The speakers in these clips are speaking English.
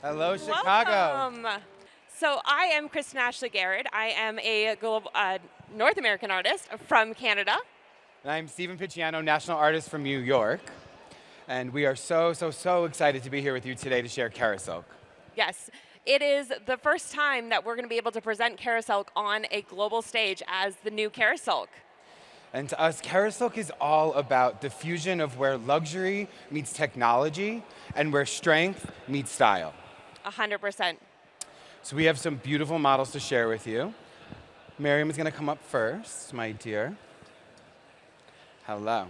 Hello, Chicago. Welcome. So I am Krysten-Ashley Garrod. I am a global, North American artist from Canada. And I'm Stephen Picciano, national artist from New York. And we are so excited to be here with you today to share Kerasilk. Yes, it is the first time that we're going to be able to present Kerasilk on a global stage as the new Kerasilk. And to us, Kerasilk is all about the fusion of where luxury meets technology and where strength meets style. 100%. So we have some beautiful models to share with you. Miriam is going to come up first, my dear. Hello.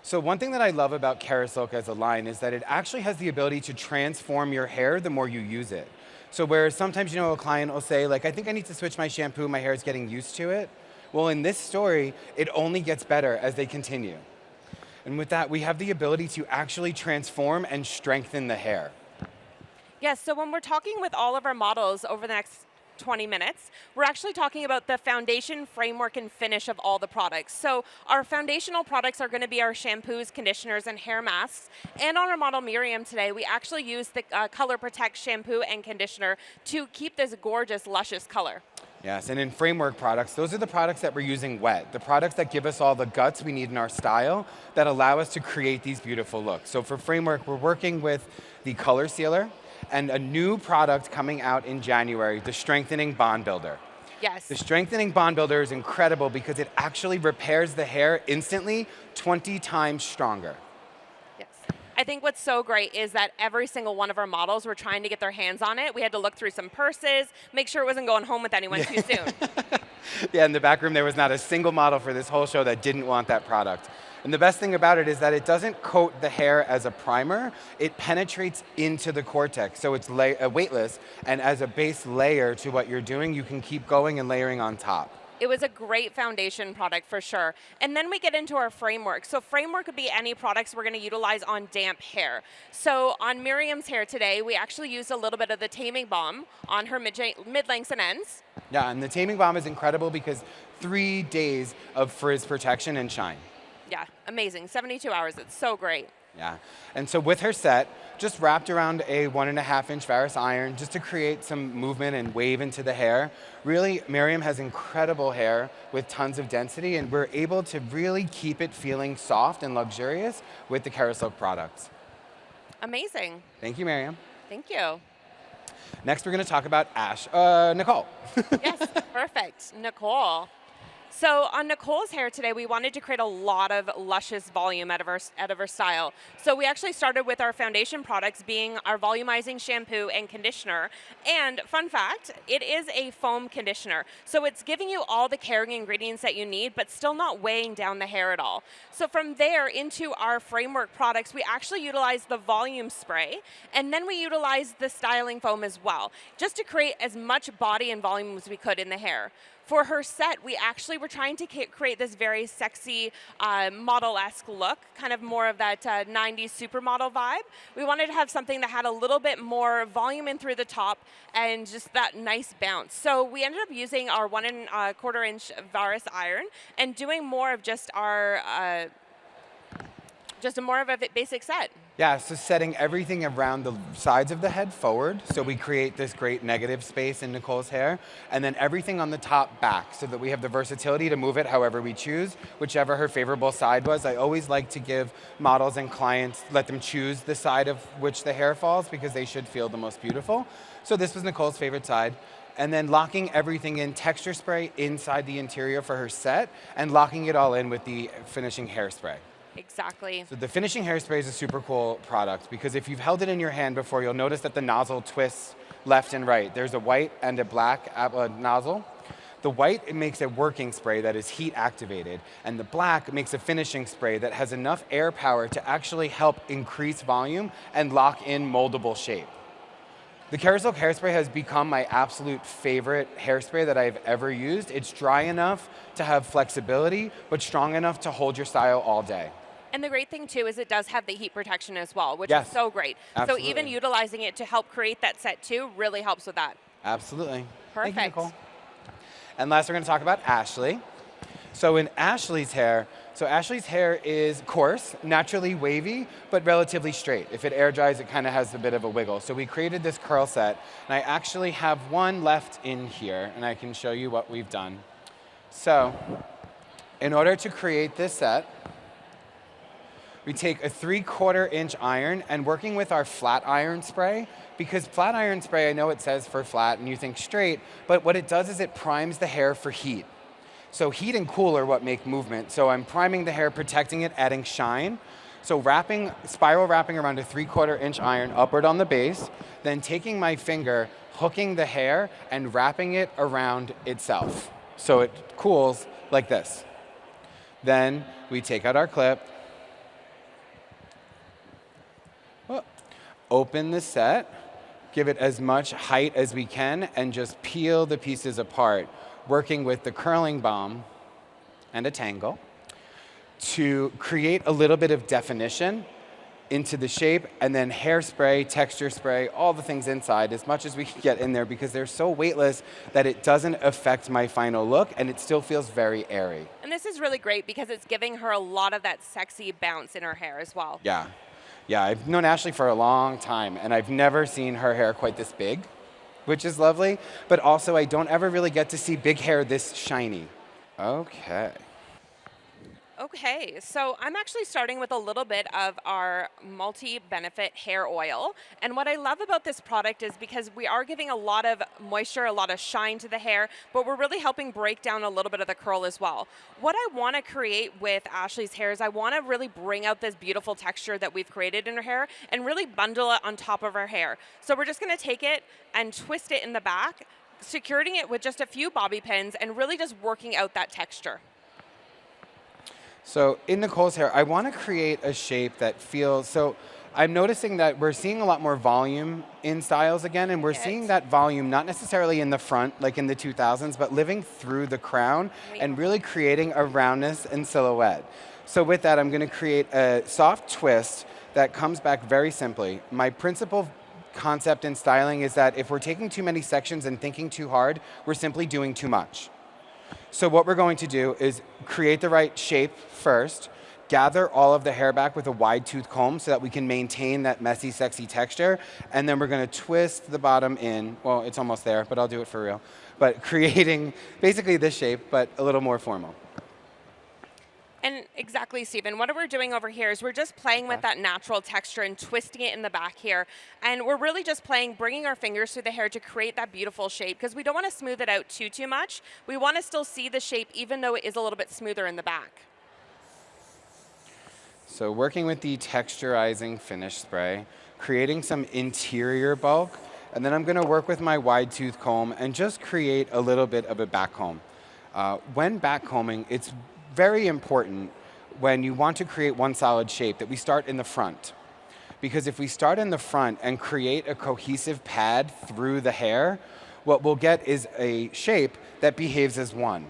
So one thing that I love about Kerasilk as a line is that it actually has the ability to transform your hair the more you use it. So whereas sometimes, a client will say, like, I think I need to switch my shampoo, my hair is getting used to it. Well, in this story, it only gets better as they continue. And with that, we have the ability to actually transform and strengthen the hair. Yes, so when we're talking with all of our models over the next 20 minutes, we're actually talking about the foundation, framework, and finish of all the products. So our foundational products are going to be our shampoos, conditioners, and hair masks. And on our model Miriam today, we actually use the Color Protect shampoo and conditioner to keep this gorgeous, luscious color. Yes, and in framework products, those are the products that we're using wet, the products that give us all the guts we need in our style that allow us to create these beautiful looks. So for framework, we're working with the Color Sealer and a new product coming out in January, the Strengthening Bond Builder. Yes. The Strengthening Bond Builder is incredible because it actually repairs the hair instantly 20 times stronger. Yes. I think what's so great is that every single one of our models were trying to get their hands on it. We had to look through some purses, make sure it wasn't going home with anyone too soon. Yeah, in the back room, there was not a single model for this whole show that didn't want that product. And the best thing about it is that it doesn't coat the hair as a primer, it penetrates into the cortex, so it's weightless, and as a base layer to what you're doing, you can keep going and layering on top. It was a great foundation product for sure. And then we get into our framework. So framework could be any products we're going to utilize on damp hair. So on Miriam's hair today, we actually used a little bit of the Taming Balm on her mid-lengths and ends. Yeah, and the Taming Balm is incredible because 3 days of frizz protection and shine. Yeah, amazing. 72 hours. It's so great. Yeah, and so with her set, just wrapped around a 1.5-inch Ferrous iron just to create some movement and wave into the hair. Really, Miriam has incredible hair with tons of density, and we're able to really keep it feeling soft and luxurious with the Kerasilk products. Amazing. Thank you, Miriam. Thank you. Next, we're going to talk about Nicole. Yes, perfect. Nicole. So on Nicole's hair today, we wanted to create a lot of luscious volume out of her style. So we actually started with our foundation products being our volumizing shampoo and conditioner. And fun fact, it is a foam conditioner. So it's giving you all the caring ingredients that you need, but still not weighing down the hair at all. So from there into our framework products, we actually utilize the volume spray, and then we utilize the styling foam as well, just to create as much body and volume as we could in the hair. For her set, we actually were trying to create this very sexy model-esque look, kind of more of that 90s supermodel vibe. We wanted to have something that had a little bit more volume in through the top and just that nice bounce. So we ended up using our 1.25-inch Ferrous iron and doing more of just our more of a basic set. Yeah, so setting everything around the sides of the head forward, so we create this great negative space in Nicole's hair, and then everything on the top back, so that we have the versatility to move it however we choose, whichever her favorable side was. I always like to give models and clients, let them choose the side of which the hair falls, because they should feel the most beautiful. So this was Nicole's favorite side. And then locking everything in, texture spray inside the interior for her set, and locking it all in with the finishing hairspray. Exactly. So the finishing hairspray is a super cool product because if you've held it in your hand before, you'll notice that the nozzle twists left and right. There's a white and a black nozzle. The white, it makes a working spray that is heat activated, and the black makes a finishing spray that has enough air power to actually help increase volume and lock in moldable shape. The Kerasilk hairspray has become my absolute favorite hairspray that I've ever used. It's dry enough to have flexibility, but strong enough to hold your style all day. And the great thing, too, is it does have the heat protection as well, which Yes, is so great. absolutely. So even utilizing it to help create that set, too, really helps with that. Absolutely. Perfect. Thank you, Nicole. And last, we're going to talk about Ashley. So in Ashley's hair, Ashley's hair is coarse, naturally wavy, but relatively straight. If it air dries, it kind of has a bit of a wiggle. So we created this curl set, and I actually have one left in here, and I can show you what we've done. So in order to create this set, we take a 3/4 inch iron, and working with our flat iron spray, because flat iron spray, I know it says for flat and you think straight, but what it does is it primes the hair for heat. So heat and cool are what make movement. So I'm priming the hair, protecting it, adding shine. So spiral wrapping around a 3/4 inch iron upward on the base, then taking my finger, hooking the hair, and wrapping it around itself. So it cools like this. Then we take out our clip, open the set, give it as much height as we can, and just peel the pieces apart, working with the curling balm and a tangle to create a little bit of definition into the shape, and then hairspray, texture spray, all the things inside, as much as we can get in there, because they're so weightless that it doesn't affect my final look, and it still feels very airy. And this is really great because it's giving her a lot of that sexy bounce in her hair as well. Yeah. Yeah, I've known Ashley for a long time, and I've never seen her hair quite this big, which is lovely, but also I don't ever really get to see big hair this shiny. Okay. Okay, so I'm actually starting with a little bit of our multi-benefit hair oil. And what I love about this product is because we are giving a lot of moisture, a lot of shine to the hair, but we're really helping break down a little bit of the curl as well. What I want to create with Ashley's hair is I want to really bring out this beautiful texture that we've created in her hair and really bundle it on top of her hair. So we're just going to take it and twist it in the back, securing it with just a few bobby pins and really just working out that texture. So in Nicole's hair, I want to create a shape that feels, so I'm noticing that we're seeing a lot more volume in styles again, and we're seeing that volume not necessarily in the front, like in the 2000s, but living through the crown and really creating a roundness and silhouette. So with that, I'm going to create a soft twist that comes back very simply. My principal concept in styling is that if we're taking too many sections and thinking too hard, we're simply doing too much. So what we're going to do is create the right shape first, gather all of the hair back with a wide tooth comb so that we can maintain that messy, sexy texture, and then we're going to twist the bottom in. Well, it's almost there, but I'll do it for real. But creating basically this shape, but a little more formal. And exactly, Stephen, what we're doing over here is we're just playing with that natural texture and twisting it in the back here. And we're really just playing, bringing our fingers through the hair to create that beautiful shape, because we don't want to smooth it out too much. We want to still see the shape even though it is a little bit smoother in the back. So working with the texturizing finish spray, creating some interior bulk, and then I'm going to work with my wide tooth comb and just create a little bit of a back comb. When backcombing, it's very important when you want to create one solid shape that we start in the front. Because if we start in the front and create a cohesive pad through the hair, what we'll get is a shape that behaves as one.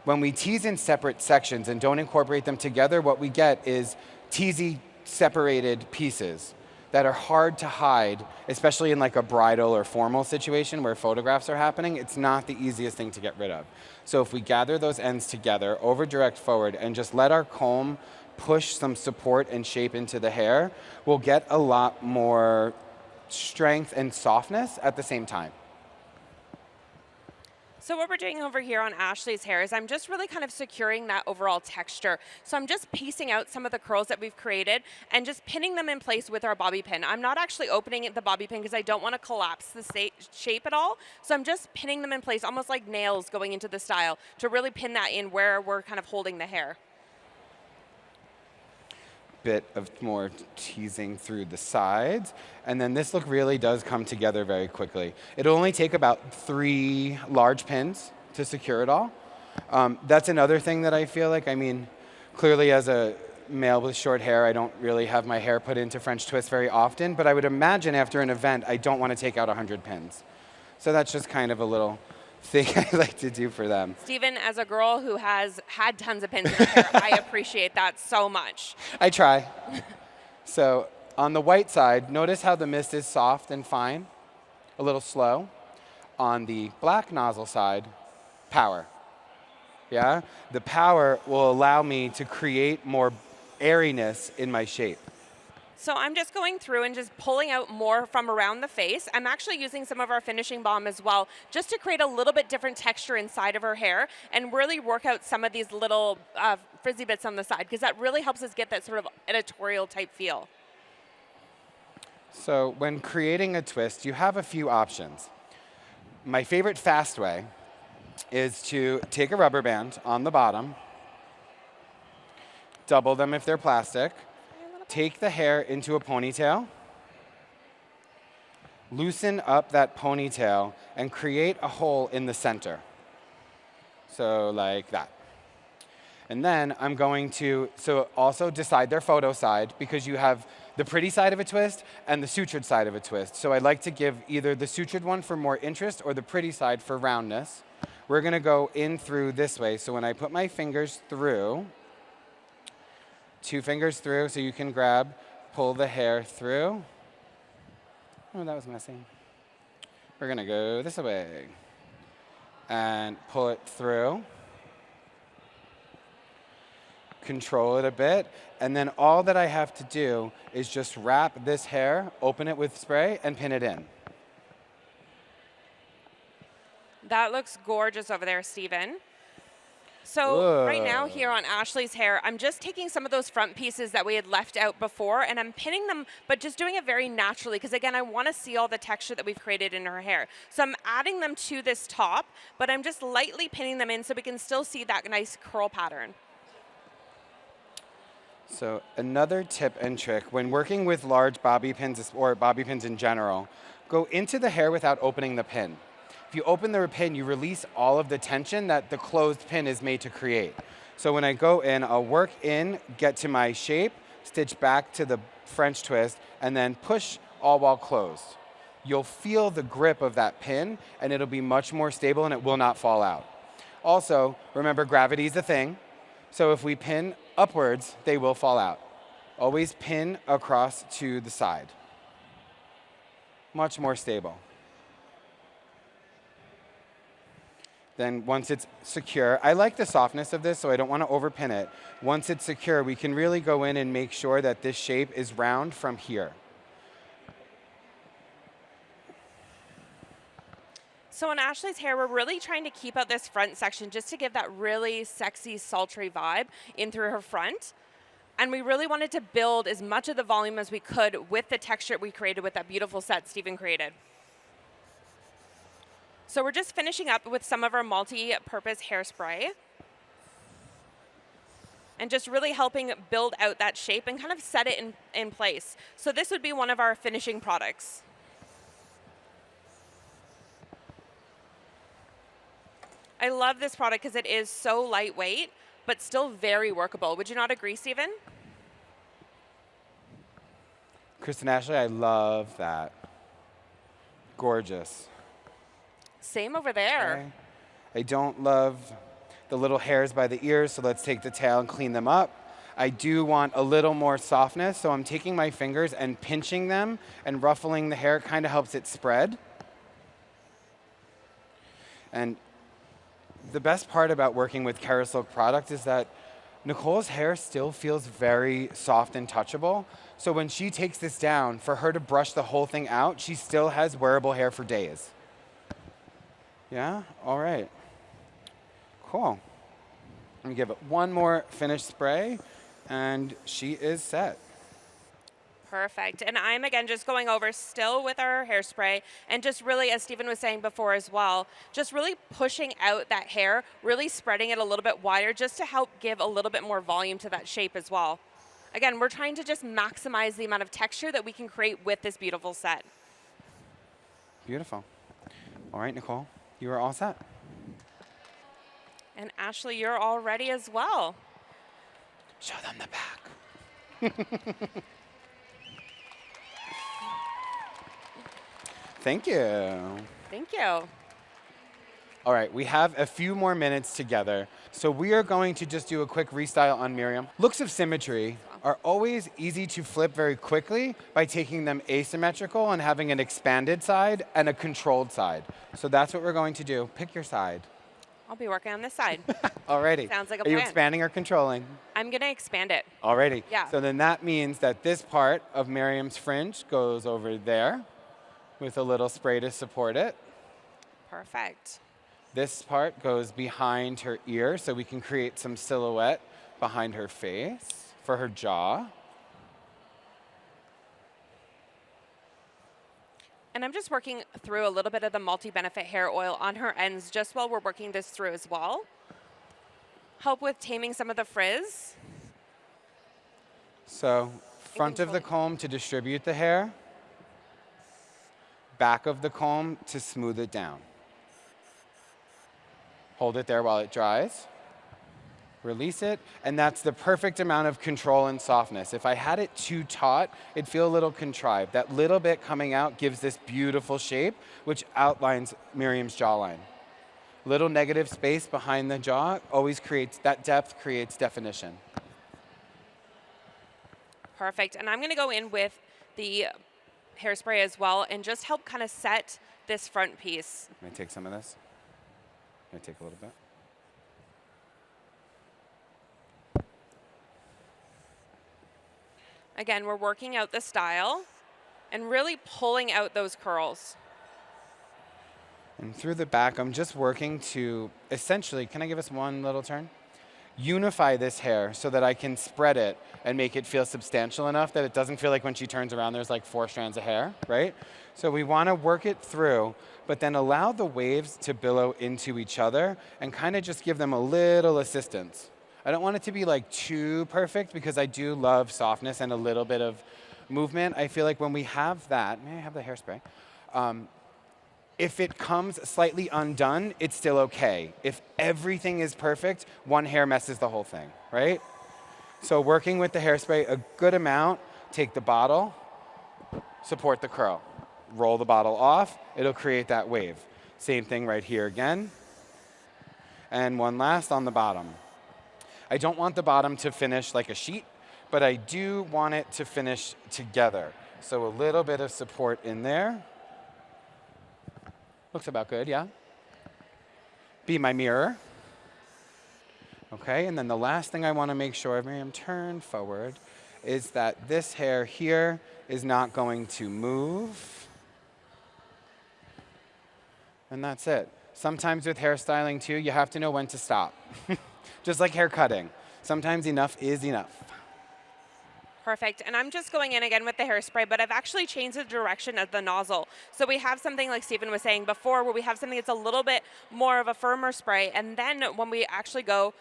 When we tease in separate sections and don't incorporate them together, what we get is teasy separated pieces that are hard to hide, especially in like a bridal or formal situation where photographs are happening. It's not the easiest thing to get rid of. So if we gather those ends together, over direct forward, and just let our comb push some support and shape into the hair, we'll get a lot more strength and softness at the same time. So what we're doing over here on Ashley's hair is I'm just really kind of securing that overall texture. So I'm just piecing out some of the curls that we've created and just pinning them in place with our bobby pin. I'm not actually opening the bobby pin because I don't want to collapse the shape at all. So I'm just pinning them in place, almost like nails going into the style, to really pin that in where we're kind of holding the hair. Bit of more teasing through the sides, and then this look really does come together very quickly. It'll only take about 3 large pins to secure it all. That's another thing that I feel like, I mean, clearly as a male with short hair, I don't really have my hair put into French twists very often, but I would imagine after an event, I don't want to take out 100 pins. So that's just kind of a little thing I like to do for them. Stephen, as a girl who has had tons of pins in her hair, I appreciate that so much. I try. So on the white side, notice how the mist is soft and fine, a little slow. On the black nozzle side, power. Yeah? The power will allow me to create more airiness in my shape. So I'm just going through and just pulling out more from around the face. I'm actually using some of our finishing balm as well, just to create a little bit different texture inside of her hair and really work out some of these little frizzy bits on the side, because that really helps us get that sort of editorial type feel. So when creating a twist, you have a few options. My favorite fast way is to take a rubber band on the bottom, double them if they're plastic, take the hair into a ponytail, loosen up that ponytail, and create a hole in the center. So like that. And then I'm going to, so also decide their photo side, because you have the pretty side of a twist and the sutured side of a twist. So I like to give either the sutured one for more interest or the pretty side for roundness. We're going to go in through this way. So when I put my fingers through, 2 fingers through, so you can grab, pull the hair through. Oh, that was messy. We're going to go this way and pull it through. Control it a bit, and then all that I have to do is just wrap this hair, open it with spray, and pin it in. That looks gorgeous over there, Stephen. So right now here on Ashley's hair, I'm just taking some of those front pieces that we had left out before, and I'm pinning them, but just doing it very naturally, because again, I want to see all the texture that we've created in her hair. So I'm adding them to this top, but I'm just lightly pinning them in so we can still see that nice curl pattern. So another tip and trick, when working with large bobby pins, or bobby pins in general, go into the hair without opening the pin. If you open the pin, you release all of the tension that the closed pin is made to create. So when I go in, I'll work in, get to my shape, stitch back to the French twist, and then push all while closed. You'll feel the grip of that pin, and it'll be much more stable, and it will not fall out. Also, remember, gravity is a thing. So if we pin upwards, they will fall out. Always pin across to the side. Much more stable. Then once it's secure, I like the softness of this, so I don't want to overpin it. Once it's secure, we can really go in and make sure that this shape is round from here. So on Ashley's hair, we're really trying to keep out this front section just to give that really sexy, sultry vibe in through her front. And we really wanted to build as much of the volume as we could with the texture we created with that beautiful set Stephen created. So we're just finishing up with some of our multi-purpose hairspray and just really helping build out that shape and kind of set it in place. So this would be one of our finishing products. I love this product because it is so lightweight, but still very workable. Would you not agree, Stephen? Krysten-Ashley, I love that. Gorgeous. Same over there. Okay. I don't love the little hairs by the ears, so let's take the tail and clean them up. I do want a little more softness, so I'm taking my fingers and pinching them and ruffling the hair. It kind of helps it spread. And the best part about working with Kerasilk product is that Nicole's hair still feels very soft and touchable. So when she takes this down, for her to brush the whole thing out, she still has wearable hair for days. Yeah? All right. Cool. Let me give it one more finish spray, and she is set. Perfect. And I'm, again, just going over still with our hairspray and just really, as Stephen was saying before as well, just really pushing out that hair, really spreading it a little bit wider just to help give a little bit more volume to that shape as well. Again, we're trying to just maximize the amount of texture that we can create with this beautiful set. Beautiful. All right, Nicole, you are all set. And Ashley, you're all ready as well. Show them the back. Thank you. Thank you. All right, we have a few more minutes together, so we are going to just do a quick restyle on Miriam. Looks of symmetry are always easy to flip very quickly by taking them asymmetrical and having an expanded side and a controlled side. So that's what we're going to do. Pick your side. I'll be working on this side. Alrighty. Sounds like a Are you plan. expanding or controlling? I'm going to expand it. Alrighty. Yeah. So then that means that this part of Miriam's fringe goes over there with a little spray to support it. Perfect. This part goes behind her ear so we can create some silhouette behind her face for her jaw. And I'm just working through a little bit of the multi-benefit hair oil on her ends just while we're working this through as well. Help with taming some of the frizz. So front of the comb to distribute the hair, back of the comb to smooth it down. Hold it there while it dries. Release it, and that's the perfect amount of control and softness. If I had it too taut, it'd feel a little contrived. That little bit coming out gives this beautiful shape, which outlines Miriam's jawline. Little negative space behind the jaw always creates, that depth creates definition. Perfect. And I'm going to go in with the hairspray as well and just help kind of set this front piece. Can I take some of this? Can I take a little bit? Again, we're working out the style and really pulling out those curls. And through the back, I'm just working to essentially, can I give us one little turn? Unify this hair so that I can spread it and make it feel substantial enough that it doesn't feel like when she turns around there's like 4 strands of hair, right? So we want to work it through, but then allow the waves to billow into each other and kind of just give them a little assistance. I don't want it to be like too perfect because I do love softness and a little bit of movement. I feel like when we have that, may I have the hairspray? If it comes slightly undone, it's still okay. If everything is perfect, one hair messes the whole thing, right? So working with the hairspray a good amount, take the bottle, support the curl. Roll the bottle off, it'll create that wave. Same thing right here again. And one last on the bottom. I don't want the bottom to finish like a sheet, but I do want it to finish together. So a little bit of support in there. Looks about good, yeah? Be my mirror. Okay, and then the last thing I want to make sure, Miriam, turn forward, is that this hair here is not going to move. And that's it. Sometimes with hairstyling too, you have to know when to stop. Just like hair cutting. Sometimes enough is enough. Perfect. And I'm just going in again with the hairspray, but I've actually changed the direction of the nozzle. So we have something like Stephen was saying before where we have something that's a little bit more of a firmer spray. And then when we actually go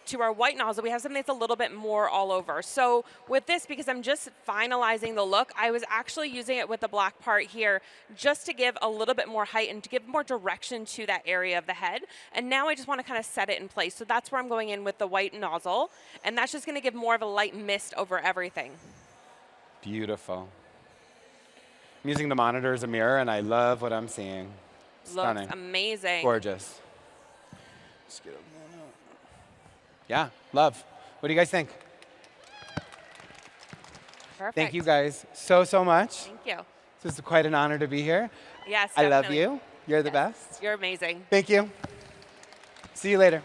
to our white nozzle, we have something that's a little bit more all over. So with this, because I'm just finalizing the look, I was actually using it with the black part here just to give a little bit more height and to give more direction to that area of the head. And now I just want to kind of set it in place. So that's where I'm going in with the white nozzle. And that's just going to give more of a light mist over everything. Beautiful. I'm using the monitor as a mirror, and I love what I'm seeing. Stunning. Looks amazing. Gorgeous. Just get a Yeah, love. What do you guys think? Perfect. Thank you guys so much. Thank you. This is quite an honor to be here. Yes, I definitely. love you. You're the best. You're amazing. Thank you. See you later.